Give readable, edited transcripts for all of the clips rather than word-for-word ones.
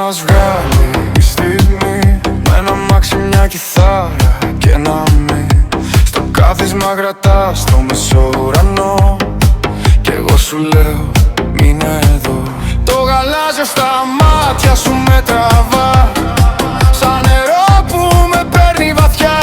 μας βγάλει η στιγμή, με ένα μάξι, μια κιθάρα και ένα μη. Στο κάθισμα κρατάς το μεσοουρανό κι εγώ σου λέω μείνε εδώ. Το γαλάζιο στα μάτια σου με τραβά, σαν νερό που με παίρνει βαθιά.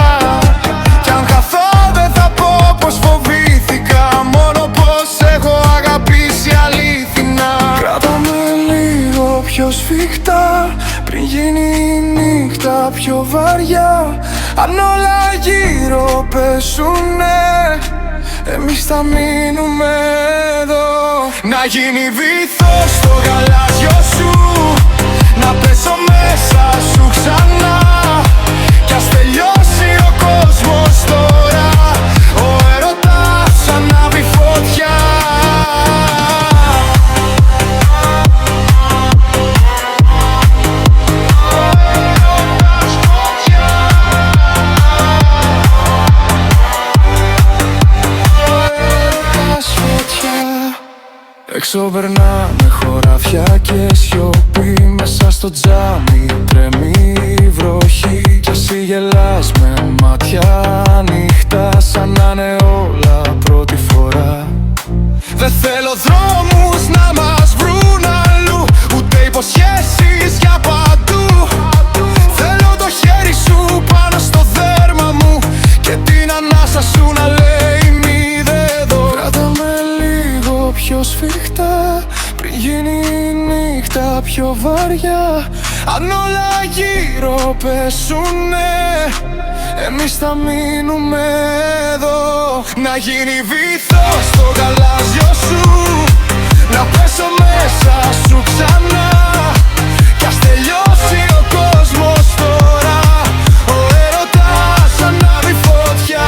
Κι αν χαθώ δεν θα πω πως φοβήθηκα, μόνο πως έχω αγαπήσει αλήθινα. Κράτα με λίγο πιο σφιχτά, πριν γίνει η νύχτα πιο βαριά. Αν όλα γύρω πέσουνε, εμείς θα μείνουμε εδώ. Να γίνει βυθός στο γαλάζιο σου, να πέσω μέσα σου ξανά. Κι ας τελειώσει ο κόσμος τώρα, ο έρωτας ανάβει φωτιά. Έξω περνάμε χωράφια και σιωπή, μέσα στο τζάμι τρέμει η βροχή. Κι εσύ γελάς με μάτια ανοιχτά, σαν να είναι όλα πρώτη φορά. Δεν θέλω δρόμους να μας βρουν αλλού, ούτε υποσχέσεις για παντού. Θέλω το χέρι σου πάνω στο δέρμα μου και την ανάσα σου να λέει μη δε δω. Κράτα με λίγο πιο σφιχτά, πριν γίνει η νύχτα πιο βαριά. Αν όλα γύρω πέσουνε, εμείς θα μείνουμε εδώ. Να γίνει βυθός στο γαλάζιο σου, να πέσω μέσα σου ξανά. Κι ας τελειώσει ο κόσμος τώρα, ο έρωτας ανάβει φωτιά.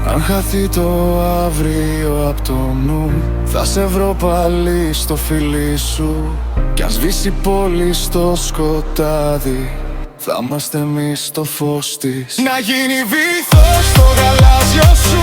Αν χαθεί το αύριο απ' το νου, θα σε βρω πάλι στο φιλί σου. Κι αν σβήσει η πόλη στο σκοτάδι, θα είμαστε εμείς το φως της. Να γίνει βυθός στο γαλάζιο σου,